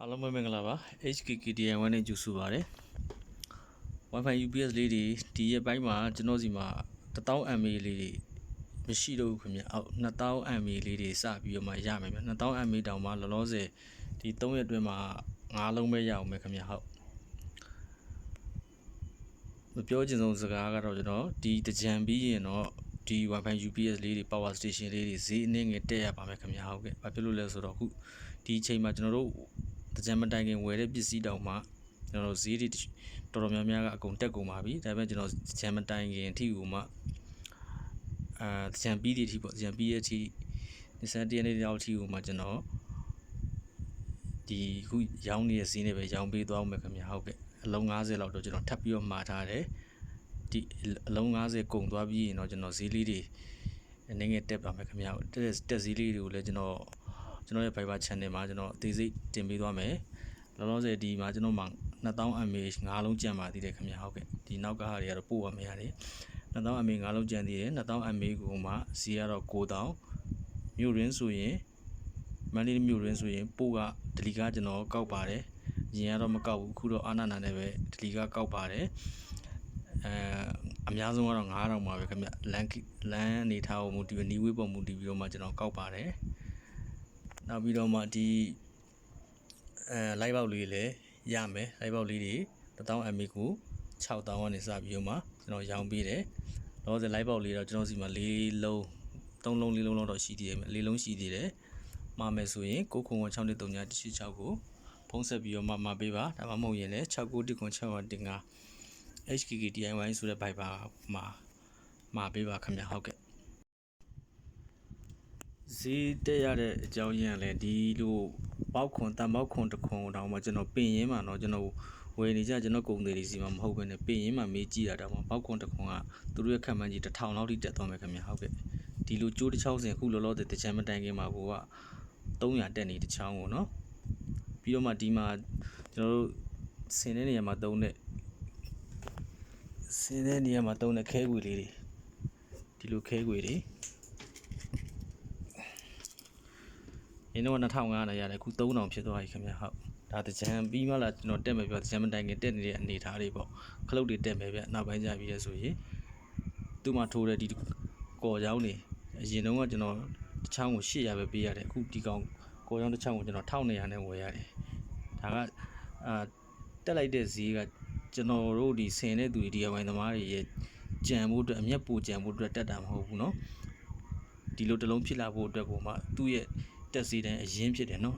အားလုံးပဲမင်္ဂလာပါ HKKDI1 နဲ့ကြိုဆိုပါရစေ Wi-Fi UPS လေးတွေဒီရက်ပိုင်းမှာကျွန်တော်စီမှာ 1000 mAh လေးတွေမရှိတော့ဘူးခင်ဗျအောက် 2000 mAh လေးတွေစပြီးတော့မှရမယ်ဗျ2000 mAh တောင်မှလောလောဆယ်ဒီ3ရက်အတွင်းမှာ9လုံးပဲရအောင်မယ်ခင်ဗျဟုတ်မပြောချင်ဆုံးစကားကတော့ကျွန်တော်ဒီတကြံပြီးရင်တော့ဒီ Wi-Fi UPS လေးတွေ Power Station လေးတွေဈေးအနည်းငယ်တက်ရပါမယ်ခင်ဗျဟုတ်ကဲ့ဘာဖြစ်လို့လဲဆိုတော့အခုဒီအချိန်မှာကျွန်တော်တို့တကြံမတိုင်ခင်ဝယ်တဲ့ပစ္စည်းတောင်မှကျွန်တော်ဈေးတွေတော်တော်များများကအကုန်တက်ကုန်ပါပြီဒါပေမဲ့ကျွန်တော်တကြံမတိုင်ခင်အထိကိုမှတကြံပြီးတဲ့အထိပေါ့တကြံပြီးတဲ့အထိ21ရက်နေ့လောက်အထိကိုမှကျွန်တော်ဒီခုရောင်းနေတဲ့ဈေးနဲ့ပဲရောင်းပေးသွားအောင်မယ်ခင်ဗျဟုတ်ကဲ့အလုံး90လောက်တော့ကျွန်တော်ထပ်ပြီးတော့မှာထားတယ်ဒီအလုံး90ကုန်သွားပြီးရင်တော့ကျွန်တော်ဈေးလေးတွေအနေငယ်တက်ပါမယ်ခင်ဗျတက်ဈေးလေးတွေကိုလည်းကျွန်တော်ရဲ့ Viber Channel မှာကျွန်တော်အသေးစိတ်တင်ပေးသွားမယ်လောလောဆယ်ဒီမှာကျွန်တော်မှာ2000 mAh 5လုံးကျန်ပါသေးတယ်ခင်ဗျဟုတ်ကဲ့ဒီနောက်ကဟာတွေကတော့ပို့ရမယ်ရတယ်2000 mAh 5လုံးကျန်သေးတယ်2000 mAh ကိုမှဈေးကတော့9000မြို့ရင်းဆိုရင်မန္တလေးမြို့ရင်းဆိုရင်ပို့ကဒလီကကျွန်တော်ကောက်ပါတယ်ရင်ကတော့မကောက်ဘူးအခုတော့အာနာနာနဲ့ပဲဒလီကကောက်ပါတယ်အများဆုံးကတော့9000ပါပဲခင်ဗျလမ်းအနေထားကိုမူတည်ပြီးနီးဝေးပေါ်မူတည်ပြီးတော့မှကျွန်တော်ကောက်ပါတယ်နောက်ပြီးတော့မှဒီlive box လေးလည်းရမယ် live box လေးတွေ1000 mAh ကို6000ကနေစပြီးတော့မှကျွန်တော်ရောင်းပေးတယ်လောဆယ် live box လေးတော့ကျွန်တော်စီမှာ4လုံး3လုံး4လုံးလောက်တော့ရှိသေးတယ်4လုံးရှိသေးတယ်မှာမယ်ဆိုရင်9616316ကိုဖုန်းဆက်ပြီးတော့မှာပေးပါဒါမှမဟုတ်ရင်လည်း69196115 HKKDI1 ဆိုတဲ့ Viber မှာပေးပါခင်ဗျဟုတ်ကဲ့ဈေးတက်ရတဲ့အကြောင်းရင်းကလည်းဒီလိုပေါက်ခွန်တန်ပေါက်ခွန်တစ်ခွန်တောင်မှကျွန်တော်ပင်ရင်းမှာတော့ကျွန်တော်ဝယ်နေကြကျွန်တော်ကုန်တွေစီမှာမဟုတ်ဘဲနဲ့ပင်ရင်းမှာမေးကြည့်တာတောင်မှပေါက်ခွန်တစ်ခွန်ကသူတို့ရဲ့ခန့်မှန်းကြီး1000လောက်ထိတက်သွားမယ်ခင်ဗျဟုတ်ကဲ့ဒီလိုကျိုးတစ်ချောင်းစင်အခုလောလောဆယ်တချမ်းမတိုင်ခင်မှာကိုက300တက်နေတစ်ချောင်းကိုနော်ပြီးတော့မှဒီမှာကျွန်တော်တို့ဆင်းတဲ့နေရာမှာတုံးတဲ့ခဲခွေလေးတွေဒီလိုခဲခွေတွေရင်းတော့2500ရတယ်အခု3000ဖြစ်သွားပြီခင်ဗျဟုတ်ဒါတကြံပြီးမှလာကျွန်တော်တက်မယ်ပြောတကြံမတိုင်ခင်တက်နေတဲ့အနေထားတွေပေါ့ခလုတ်တွေတက်မယ်ဗျနောက်ပိုင်းကျပြီးလဲဆိုရင်သူ့မှာထိုးတဲ့ဒီကော်ချောင်းတွေအရင်တော့ကကျွန်တော်တစ်ချောင်းကို800ပဲပေးရတယ်အခုဒီကောင်ကော်ချောင်းတစ်ချောင်းကိုကျွန်တော်1200နဲ့ဝယ်ရတယ်ဒါကတက်လိုက်တဲ့ဈေးကကျွန်တော်တို့ဒီဆင်တဲ့သူတွေ DIY သမားတွေရဲ့ကြံဖို့အတွက်အမျက်ပူကြံဖို့အတွက်တက်တာမဟုတ်ဘူးเนาะဒီလိုတစ်လုံးဖြစ်လာဖို့အတွက်ကိုမှသူ့ရဲ့တက်စီတိုင်းအရင်ဖြစ်တယ်เนาะ